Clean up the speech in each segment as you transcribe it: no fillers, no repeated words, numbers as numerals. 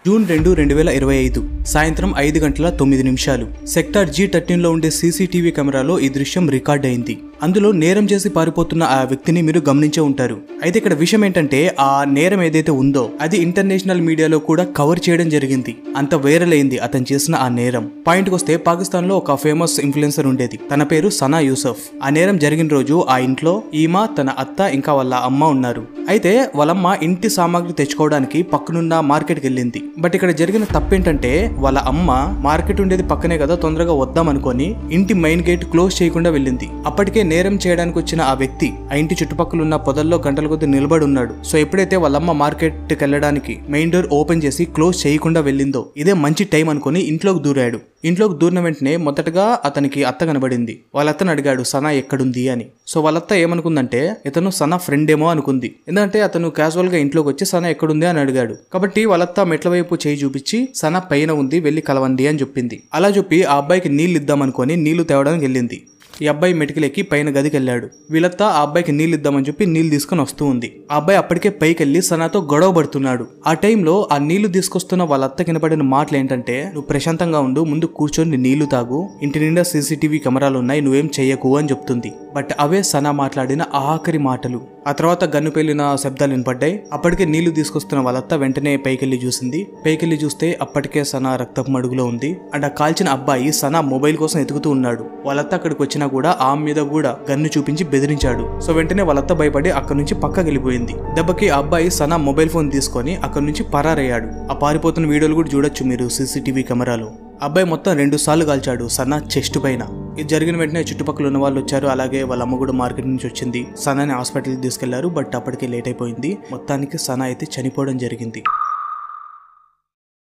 June 2, 2025 సాయంత్రం 5 గంటల 9 నిమిషాలు సెక్టార్ G13లో ఉండే సీసీటీవీ కెమెరాలో ఈ దృశ్యం రికార్డ్ అయింది. అందులో నేరం చేసి పారిపోతున్న ఆ వ్యక్తిని మీరు గమనించే ఉంటారు. అయితే ఇక్కడ విషయం ఏంటంటే ఆ నేరం ఏదైతే ఉందో అది ఇంటర్నేషనల్ మీడియాలో కూడా కవర్ చేయడం జరిగింది. అంత వైరల్ అయింది అతను చేసిన ఆ నేరం. పాయింట్కి వస్తే పాకిస్తాన్ లో ఒక ఫేమస్ ఇన్ఫ్లుయెన్సర్ ఉండేది. తన పేరు సనా యూసఫ్. ఆ నేరం జరిగిన రోజు ఆ ఇంట్లో ఈమె, తన అత్త ఇంకా వాళ్ళ అమ్మ ఉన్నారు. అయితే వాళ్ళమ్మ ఇంటి సామాగ్రి తెచ్చుకోవడానికి పక్కనున్న మార్కెట్కి వెళ్ళింది. బట్ ఇక్కడ జరిగిన తప్పేంటంటే వాళ్ళ అమ్మ మార్కెట్ ఉండేది పక్కనే కదా, తొందరగా వద్దాం అనుకొని ఇంటి మెయిన్ గేట్ క్లోజ్ చేయకుండా వెళ్ళింది. అప్పటికే నేరం చేయడానికి వచ్చిన ఆ వ్యక్తి ఆ ఇంటి చుట్టుపక్కల ఉన్న పొదల్లో గంటల కొద్ది నిలబడి ఉన్నాడు. సో ఎప్పుడైతే వాళ్ళమ్మ మార్కెట్కి వెళ్ళడానికి మెయిన్ డోర్ ఓపెన్ చేసి క్లోజ్ చేయకుండా వెళ్ళిందో ఇదే మంచి టైం అనుకుని ఇంట్లోకి దూరాడు. ఇంట్లోకి దూరిన వెంటనే మొదటగా అతనికి అత్త కనబడింది. వాళ్ళ అత్తను అడిగాడు సనా ఎక్కడుంది అని. సో వాళ్ళత్త ఏమనుకుందంటే ఇతను సనా ఫ్రెండ్ ఏమో అనుకుంది. ఎందుకంటే అతను క్యాజువల్ గా ఇంట్లోకి వచ్చి సనా ఎక్కడుంది అని అడిగాడు. కాబట్టి వాళ్ళత్త మెట్ల వైపు చేయి చూపించి సనా పైన ఉంది, వెళ్లి కలవండి అని చెప్పింది. అలా చెప్పి ఆ అబ్బాయికి నీళ్లు ఇద్దామనుకొని నీళ్లు తేవడానికి వెళ్ళింది. ఈ అబ్బాయి మెటికలెక్కి పైన గదికి వెళ్ళాడు. వీళ్ళత్తా ఆ అబ్బాయికి నీళ్ళు ఇద్దామని చెప్పి నీళ్లు తీసుకుని వస్తూ ఉంది. ఆ అబ్బాయి అప్పటికే పైకి వెళ్ళి సనాతో గొడవ పడుతున్నాడు. ఆ టైంలో ఆ నీళ్లు తీసుకొస్తున్న వాళ్ళత్త వినపడిన మాటలు ఏంటంటే, నువ్వు ప్రశాంతంగా ఉండు, ముందు కూర్చొని నీళ్లు తాగు, ఇంటి నిండా సీసీటీవీ కెమెరాలు ఉన్నాయి, నువ్వేం చెయ్యకు అని చెప్తుంది. బట్ అవే సనా మాట్లాడిన ఆఖరి మాటలు. ఆ తర్వాత గన్ను పేలిన శబ్దాలు వినపడ్డాయి. అప్పటికే నీళ్లు తీసుకొస్తున్న వాళ్ళత్త వెంటనే పైకెళ్లి చూసింది. పైకెళ్లి చూస్తే అప్పటికే సనా రక్తపు మడుగులో ఉంది. అండ్ ఆ కాల్చిన అబ్బాయి సనా మొబైల్ కోసం ఎతుకుతూ ఉన్నాడు. వాళ్ళత్త అక్కడికి వచ్చినా కూడా ఆమె మీద కూడా గన్ను చూపించి బెదిరించాడు. సో వెంటనే వాళ్ళత్త భయపడి అక్కడి నుంచి పక్కకి వెళ్ళిపోయింది. దెబ్బకి ఆ అబ్బాయి సనా మొబైల్ ఫోన్ తీసుకొని అక్కడి నుంచి పరారయ్యాడు. ఆ పారిపోతున్న వీడియోలు కూడా చూడొచ్చు మీరు సీసీటీవీ కెమెరాలో. అబ్బాయి మొత్తం 2 సార్లు కాల్చాడు సనా చెస్ట్ పైన. ఇది జరిగిన వెంటనే చుట్టుపక్కల ఉన్న వాళ్ళు వచ్చారు. అలాగే వాళ్ళ అమ్మ కూడా మార్కెట్ నుంచి వచ్చింది. సనాని హాస్పిటల్కి తీసుకెళ్లారు. బట్ అప్పటికే లేట్ అయిపోయింది. మొత్తానికి సనా అయితే చనిపోవడం జరిగింది.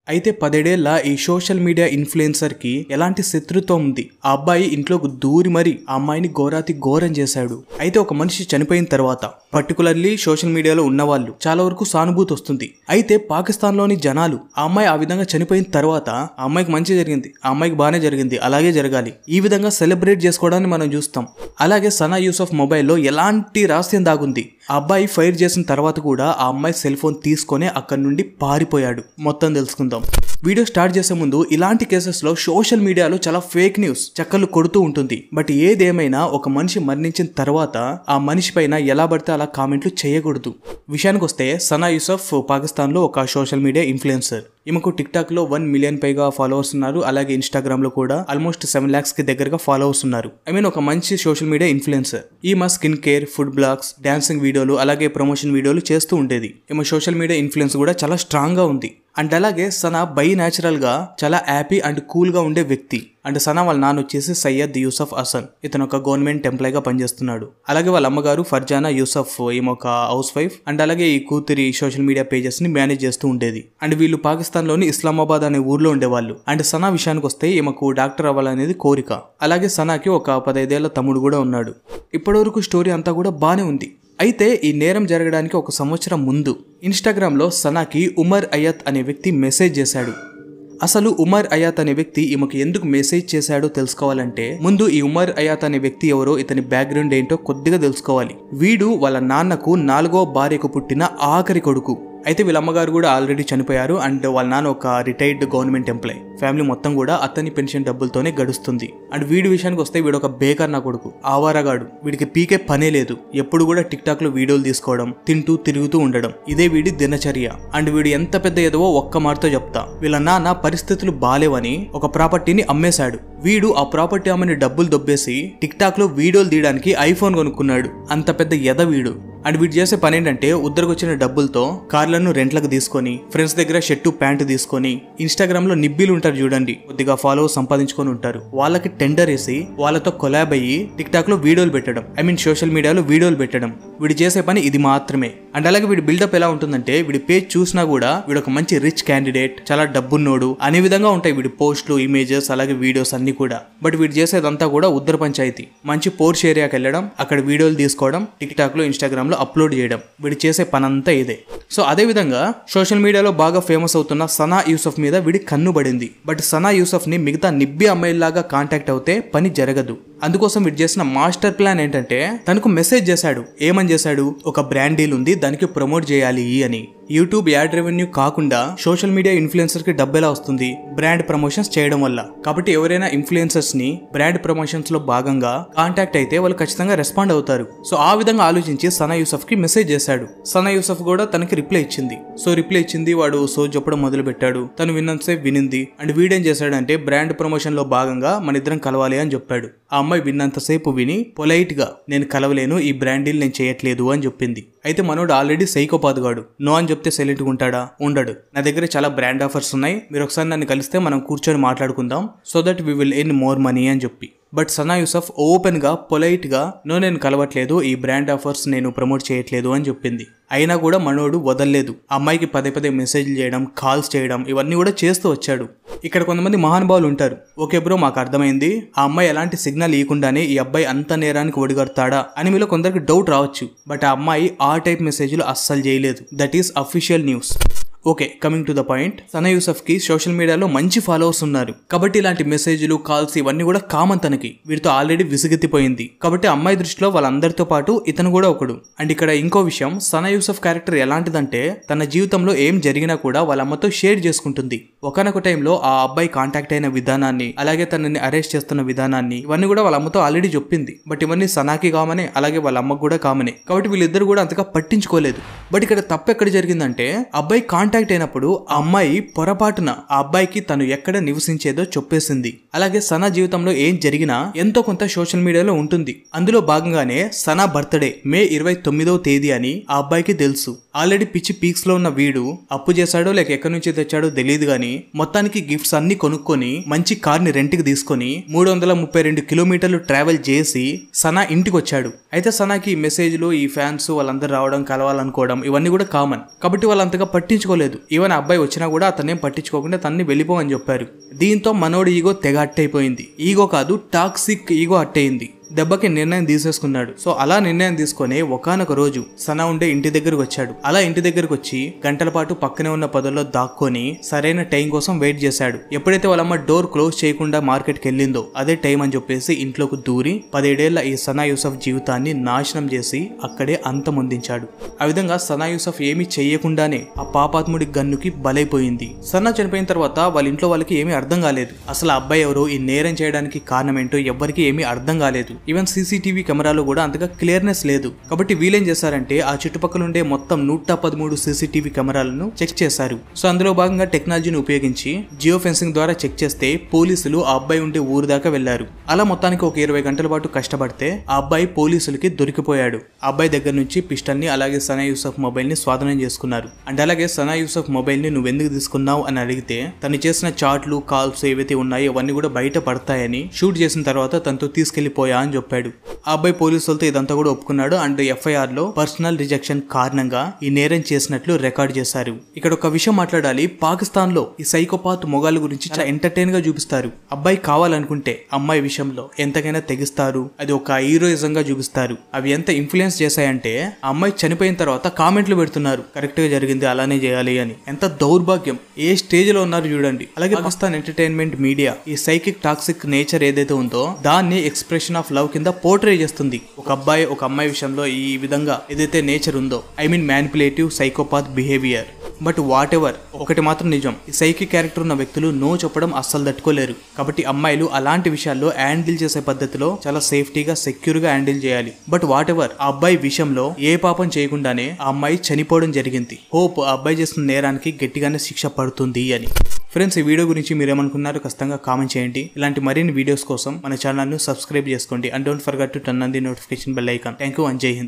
అయితే 10 ఏళ్ల ఈ సోషల్ మీడియా ఇన్ఫ్లుయెన్సర్ కి ఎలాంటి శత్రుత్వం ఉంది. ఆ అబ్బాయి ఇంట్లోకి దూరి మరి ఆ అమ్మాయిని ఘోరాతి ఘోరం చేశాడు. అయితే ఒక మనిషి చనిపోయిన తర్వాత పర్టికులర్లీ సోషల్ మీడియాలో ఉన్న వాళ్ళు చాలా వరకు సానుభూతి వస్తుంది. అయితే పాకిస్తాన్ లోని జనాలు ఆ అమ్మాయి ఆ విధంగా చనిపోయిన తర్వాత ఆ అమ్మాయికి మంచి జరిగింది, ఆ అమ్మాయికి బాగానే జరిగింది, అలాగే జరగాలి, ఈ విధంగా సెలబ్రేట్ చేసుకోవడాన్ని మనం చూస్తాం. అలాగే సనా యూసఫ్ మొబైల్లో ఎలాంటి రహస్యం దాగుంది. ఆ అబ్బాయి ఫైర్ చేసిన తర్వాత కూడా ఆ అమ్మాయి సెల్ ఫోన్ తీసుకొని అక్కడి నుండి పారిపోయాడు. మొత్తం తెలుసుకుందాం. వీడియో స్టార్ట్ చేసే ముందు ఇలాంటి కేసెస్ లో సోషల్ మీడియాలో చాలా ఫేక్ న్యూస్ చక్కర్లు కొడుతూ ఉంటుంది. బట్ ఏదేమైనా ఒక మనిషి మరణించిన తర్వాత ఆ మనిషి పైన ఎలా పడితే అలా కామెంట్లు చేయకూడదు. విషయానికి వస్తే సనా యూసఫ్ పాకిస్తాన్ లో ఒక సోషల్ మీడియా ఇన్ఫ్లుయెన్సర్. ఈమెకు టిక్ టాక్ లో 1 మిలియన్ పైగా ఫాలోవర్స్ ఉన్నారు. అలాగే ఇన్స్టాగ్రామ్ లో కూడా ఆల్మోస్ట్ 7 lakhs కి దగ్గరగా ఫాలోవర్స్ ఉన్నారు. ఒక మంచి సోషల్ మీడియా ఇన్ఫ్లుయెన్సర్. ఈమె skin care, food blogs, dancing వీడియోలు, అలాగే ప్రమోషన్ వీడియోలు చేస్తూ ఉండేది. ఈమె సోషల్ మీడియా ఇన్ఫ్లుయెన్స్ కూడా చాలా స్ట్రాంగ్ గా ఉంది. అండ్ అలాగే సనా బై న్యాచురల్ గా చాలా హ్యాపీ అండ్ కూల్ గా ఉండే వ్యక్తి. అండ్ సనా వాళ్ళ నాన్న వచ్చేసి సయ్యద్ యూసఫ్ హసన్. ఇతను ఒక గవర్నమెంట్ ఎంప్లాయ్ గా పనిచేస్తున్నాడు. అలాగే వాళ్ళ అమ్మగారు ఫర్జానా యూసఫ్, ఈమె ఒక హౌస్ వైఫ్. అండ్ అలాగే ఈ కూతురి సోషల్ మీడియా పేజెస్ ని మేనేజ్ చేస్తూ ఉండేది. అండ్ వీళ్ళు పాకిస్తాన్ లోని ఇస్లామాబాద్ అనే ఊర్లో ఉండేవాళ్ళు. అండ్ సనా విషయానికి వస్తే ఈమెకు డాక్టర్ అవ్వాలనేది కోరిక. అలాగే సనాకి ఒక 15 ఏళ్ల తమ్ముడు కూడా ఉన్నాడు. ఇప్పటివరకు స్టోరీ అంతా కూడా బానే ఉంది. అయితే ఈ నేరం జరగడానికి 1 సంవత్సరం ముందు ఇన్స్టాగ్రామ్ లో సనాకి ఉమర్ అయాత్ అనే వ్యక్తి మెసేజ్ చేశాడు. అసలు ఉమర్ అయాత్ అనే వ్యక్తి ఈమెకు ఎందుకు మెసేజ్ చేశాడో తెలుసుకోవాలంటే ముందు ఈ ఉమర్ అయాత్ అనే వ్యక్తి ఎవరో, ఇతని బ్యాక్గ్రౌండ్ ఏంటో కొద్దిగా తెలుసుకోవాలి. వీడు వాళ్ళ నాన్నకు 4వ భార్యకు పుట్టిన ఆఖరి కొడుకు. అయితే వీళ్ళ అమ్మగారు కూడా ఆల్రెడీ చనిపోయారు. అండ్ వాళ్ళ నాన్న ఒక రిటైర్డ్ గవర్నమెంట్ ఎంప్లాయ్. ఫ్యామిలీ మొత్తం కూడా అతని పెన్షన్ డబ్బులతోనే గడుస్తుంది. అండ్ వీడి విషయానికి వస్తే వీడు ఒక బేకర్ నా కొడుకు, ఆవారగాడు. వీడికి పీకే పనే లేదు. ఎప్పుడు కూడా టిక్ టాక్ లో వీడియోలు తీసుకోవడం, తింటూ తిరుగుతూ ఉండడం, ఇదే వీడి దినచర్య. అండ్ వీడు ఎంత పెద్ద ఎదవో ఒక్క మాటతో చెప్తా. వీళ్ళ నాన్న పరిస్థితులు బాలేవని ఒక ప్రాపర్టీని అమ్మేశాడు. వీడు ఆ ప్రాపర్టీ అమ్మని డబ్బులు దొబ్బేసి టిక్ టాక్ లో వీడియోలు తీయడానికి ఐఫోన్ కొనుక్కున్నాడు. అంత పెద్ద ఎద వీడు. అండ్ వీడు చేసే పని ఏంటంటే ఉద్దరికి డబ్బులతో కార్లను రెంట్లకు తీసుకొని, ఫ్రెండ్స్ దగ్గర షర్టు ప్యాంటు తీసుకొని, ఇన్స్టాగ్రామ్ లో నిబ్బీలు ఉంటారు చూడండి, కొద్దిగా ఫాలోవర్స్ సంపాదించుకొని ఉంటారు, వాళ్ళకి టెండర్ వేసి వాళ్ళతో కొలాబ్ అయ్యి టిక్ టాక్ లో వీడియోలు పెట్టడం, సోషల్ మీడియాలో వీడియోలు పెట్టడం. వీడు చేసే పని ఇది మాత్రమే. అండ్ అలాగే వీడి బిల్డప్ ఎలా ఉంటుందంటే వీడి పేజ్ చూసినా కూడా వీడు ఒక మంచి రిచ్ క్యాండిడేట్, చాలా డబ్బున్నోడు అనే విధంగా ఉంటాయి వీడి పోస్టులు, ఇమేజెస్, అలాగే వీడియోస్ అన్ని కూడా. బట్ వీడు చేసేదంతా కూడా ఉద్దర పంచాయతీ. మంచి పోర్ష్ ఏరియాకి వెళ్ళడం, అక్కడ వీడియోలు తీసుకోవడం, టిక్ టాక్ లో, ఇన్స్టాగ్రామ్ లో అప్లోడ్ చేయడం. వీడు చేసే పనంతా ఇదే. సో అదే విధంగా సోషల్ మీడియాలో బాగా ఫేమస్ అవుతున్న సనా యూసఫ్ మీద వీడి కన్ను పడింది. బట్ సనా యూసఫ్ ని మిగతా నిబ్బి అమ్మాయిలాగా కాంటాక్ట్ అవుతే పని జరగదు. అందుకోసం వీడు చేసిన మాస్టర్ ప్లాన్ ఏంటంటే తనకు మెసేజ్ చేశాడు. ఏమని చేశాడు? ఒక బ్రాండ్ డీల్ ఉంది, దానికి ప్రమోట్ చేయాలి అని. యూట్యూబ్ యాడ్ రెవెన్యూ కాకుండా సోషల్ మీడియా ఇన్ఫ్లుయెన్సర్ కి డబ్బు ఎలా వస్తుంది? బ్రాండ్ ప్రమోషన్స్ చేయడం వల్ల. కాబట్టి ఎవరైనా ఇన్ఫ్లుయెన్సర్స్ ని బ్రాండ్ ప్రమోషన్స్ లో భాగంగా కాంటాక్ట్ అయితే వాళ్ళు ఖచ్చితంగా రెస్పాండ్ అవుతారు. సో ఆ విధంగా ఆలోచించి సనా యూసఫ్ కి మెసేజ్ చేశాడు. సనా యూసఫ్ కూడా తనకి రిప్లై ఇచ్చింది. వాడు చెప్పడం మొదలు పెట్టాడు. తను విన్నంతసేపు వినింది. అండ్ వీడేం చేశాడంటే బ్రాండ్ ప్రమోషన్ లో భాగంగా మన ఇద్దరం కలవాలి అని చెప్పాడు. ఆ అమ్మాయి విన్నంతసేపు విని పొలైట్ గా నేను కలవలేను, ఈ బ్రాండ్ డీల్ నేను చేయట్లేదు అని చెప్పింది. అయితే మనోడు ఆల్రెడీ సైకోపాత్ గాడు. నో అని చెప్తే సైలెంట్ గా ఉంటాడా? ఉండడు. నా దగ్గర చాలా బ్రాండ్ ఆఫర్స్ ఉన్నాయి, మీరు ఒకసారి నన్ను కలిస్తే మనం కూర్చొని మాట్లాడుకుందాం, so that we will earn more money అని చెప్పి. బట్ సనా యూసఫ్ ఓపెన్ గా పొలైట్ గా నో నేను కలవట్లేదు, ఈ బ్రాండ్ ఆఫర్స్ నేను ప్రమోట్ చేయట్లేదు అని చెప్పింది. అయినా కూడా మనోడు వదలలేదు. అమ్మాయికి పదే పదే మెసేజ్లు చేయడం, కాల్స్ చేయడం ఇవన్నీ కూడా చేస్తూ వచ్చాడు. ఇక్కడ కొంతమంది మహానుభావులు ఉంటారు. ఓకే బ్రో, మాకు అర్థమైంది, ఆ అమ్మాయి ఎలాంటి సిగ్నల్ ఇవ్వకుండానే ఈ అబ్బాయి అంత నేరానికి ఒడిగడతాడా అని మీలో కొందరికి డౌట్ రావచ్చు. బట్ ఆ అమ్మాయి ఆ టైప్ మెసేజ్లు అస్సలు చేయలేదు. That is official news. Okay, coming to the point. Sana Yusuf కి సోషల్ మీడియాలో మంచి ఫాలోవర్స్ ఉన్నారు. కాబట్టి ఇలాంటి మెసేజ్లు, కాల్స్ ఇవన్నీ కూడా కామన్ తనకి. వీరితో ఆల్రెడీ విసుగెత్తిపోయింది. కాబట్టి అమ్మాయి దృష్టిలో వాళ్ళందరితో పాటు ఇతను కూడా ఒకడు. అండ్ ఇక్కడ ఇంకో విషయం, సనా యూసఫ్ క్యారెక్టర్ ఎలాంటిదంటే తన జీవితంలో ఏం జరిగినా కూడా వాళ్ళ అమ్మతో షేర్ చేసుకుంటుంది. ఒకనొక టైంలో ఆ అబ్బాయి కాంటాక్ట్ అయిన విధానాన్ని, అలాగే తనని అరెస్ట్ చేస్తున్న విధానాన్ని ఇవన్నీ కూడా వాళ్ళ అమ్మతో ఆల్రెడీ చెప్పింది. బట్ ఇవన్నీ సనాకి కామనే, అలాగే వాళ్ళ అమ్మకు కూడా కామనే. కాబట్టి వీళ్ళిద్దరు కూడా అంతగా పట్టించుకోలేదు. బట్ ఇక్కడ తప్పు ఎక్కడ జరిగిందంటే అబ్బాయి కాంటాక్ట్ అయినప్పుడు ఆ అమ్మాయి పొరపాటున ఆ అబ్బాయికి తను ఎక్కడ నివసించేదో చెప్పేసింది. అలాగే సనా జీవితంలో ఏం జరిగినా ఎంతో కొంత సోషల్ మీడియాలో ఉంటుంది. అందులో భాగంగానే సనా బర్త్డే మే 29వ తేదీ అని ఆ అబ్బాయికి తెలుసు. ఆల్రెడీ పిచ్చి పీక్స్ లో ఉన్న వీడు అప్పు చేశాడో లేక ఎక్కడి నుంచి తెచ్చాడో తెలియదు గానీ మొత్తానికి గిఫ్ట్స్ అన్ని కొనుక్కొని మంచి కార్ ని రెంట్ కి తీసుకొని 332 కిలోమీటర్లు ట్రావెల్ చేసి సనా ఇంటికి వచ్చాడు. అయితే సనాకి ఈ మెసేజ్లు, ఈ ఫ్యాన్స్ వాళ్ళందరూ రావడం, కలవాలనుకోవడం ఇవన్నీ కూడా కామన్. కాబట్టి వాళ్ళంతగా పట్టించుకోలేదు. ఈవెన్ అబ్బాయి వచ్చినా కూడా అతన్నేం పట్టించుకోకుండా తన్ని వెళ్ళిపోమని చెప్పారు. దీంతో మనోడి ఈగో తెగ అట్టయిపోయింది. ఈగో కాదు, టాక్సిక్ ఈగో అట్టయింది. దెబ్బకి నిర్ణయం తీసేసుకున్నాడు. సో అలా నిర్ణయం తీసుకొని ఒకానొక రోజు సనా ఉండే ఇంటి దగ్గరకు వచ్చాడు. అలా ఇంటి దగ్గరకు వచ్చి గంటల పాటు పక్కనే ఉన్న పొదల్లో దాక్కొని సరైన టైం కోసం వెయిట్ చేశాడు. ఎప్పుడైతే వాళ్ళమ్మ డోర్ క్లోజ్ చేయకుండా మార్కెట్కి వెళ్ళిందో అదే టైం అని చెప్పేసి ఇంట్లోకి దూరి 17 ఏళ్ల ఈ సనా యూసఫ్ జీవితాన్ని నాశనం చేసి అక్కడే అంతమొందించాడు. ఆ విధంగా సనా యూసఫ్ ఏమీ చెయ్యకుండానే ఆ పాపాత్ముడి గన్నుకి బలైపోయింది. సనా చనిపోయిన తర్వాత వాళ్ళ ఇంట్లో వాళ్ళకి ఏమీ అర్థం కాలేదు. అసలు ఆ అబ్బాయి ఎవరో, ఈ నేరం చేయడానికి కారణం ఏంటో ఎవ్వరికి ఏమీ అర్థం కాలేదు. ఈవెన్ సీసీటీవీ కెమెరాలో కూడా అంతగా క్లియర్నెస్ లేదు. కాబట్టి వీళ్ళేం చేశారంటే ఆ చుట్టుపక్కల ఉండే మొత్తం 113 సీసీటీవీ కెమెరాలను చెక్ చేశారు. సో అందులో భాగంగా టెక్నాలజీని ఉపయోగించి జియో ఫెన్సింగ్ ద్వారా చెక్ చేస్తే పోలీసులు ఆ అబ్బాయి ఉండే ఊరు దాకా వెళ్లారు. అలా మొత్తానికి ఒక 20 గంటల పాటు కష్టపడితే ఆ అబ్బాయి పోలీసులకి దొరికిపోయాడు. ఆ అబ్బాయి దగ్గర నుంచి పిస్టల్ ని, అలాగే సనా యూసఫ్ మొబైల్ ని స్వాధీనం చేసుకున్నారు. అండ్ అలాగే సనా యూసఫ్ మొబైల్ ని నువ్వెందుకు తీసుకున్నావు అని అడిగితే తను చేసిన చాట్లు, కాల్స్ ఏవైతే ఉన్నాయో అవన్నీ కూడా బయట పడతాయని షూట్ చేసిన తర్వాత తనతో తీసుకెళ్లిపోయా అని చెప్పాడు. ఆ అబ్బాయి పోలీసులతో ఇదంతా కూడా ఒప్పుకున్నాడు. అండ్ ఎఫ్ఐఆర్ లో పర్సనల్ రిజెక్షన్ కారణంగా ఈ నేరం చేసినట్లు రికార్డ్ చేశారు. ఇక్కడ ఒక విషయం మాట్లాడాలి. పాకిస్తాన్ లో ఈ సైకోపాత్ మొగాళ్ళ గురించి చాలా ఎంటర్టైన్ గా చూపిస్తారు. అబ్బాయి కావాలనుకుంటే అమ్మాయి విషయంలో ఎంతకైనా తెగిస్తారు. అది ఒక హీరోయిజం గా చూపిస్తారు. అవి ఎంత ఇన్ఫ్లుయెన్స్ చేశాయంటే ఆ అమ్మాయి చనిపోయిన తర్వాత కామెంట్లు పెడుతున్నారు, కరెక్ట్ గా జరిగింది, అలానే చేయాలి అని. ఎంత దౌర్భాగ్యం, ఏ స్టేజ్ లో ఉన్నారు చూడండి. అలాగే పాకిస్తాన్ ఎంటర్టైన్మెంట్ మీడియా ఈ సైకిక్ టాక్సిక్ నేచర్ ఏదైతే ఉందో దాన్ని ఎక్స్ప్రెషన్ ఆఫ్ లవ్ కింద పోర్ట్రే చేస్తుంది. ఒక అబ్బాయి ఒక అమ్మాయి విషయంలో ఈ విధంగా ఏదైతే నేచర్ ఉందో, I mean manipulative psychopath behaviour. But what ever, ఒకటి మాత్రం నిజం, ఈ సైకిక్ క్యారెక్టర్ ఉన్న వ్యక్తులు నో చెప్పడం అస్సలు తట్టుకోలేరు. కాబట్టి అమ్మాయిలు అలాంటి విషయాల్లో హ్యాండిల్ చేసే పద్ధతిలో చాలా సేఫ్టీగా, సెక్యూర్ గా హ్యాండిల్ చేయాలి. బట్ వాట్ ఎవర్, ఆ అబ్బాయి విషయంలో ఏ పాపం చేయకుండానే ఆ అమ్మాయి చనిపోవడం జరిగింది. హోప్ ఆ అబ్బాయి చేసిన నేరానికి గట్టిగానే శిక్ష పడుతుంది అని. ఫ్రెండ్స్, ఈ వీడియో గురించి మీరేమనుకున్నారో ఖచ్చితంగా కామెంట్ చేయండి. ఇలాంటి మరిన్ని వీడియోస్ కోసం మన ఛానల్ ను సబ్స్క్రైబ్ చేసుకోండి. And don't forget to turn on the notification bell icon. Thank you and జై హింద్.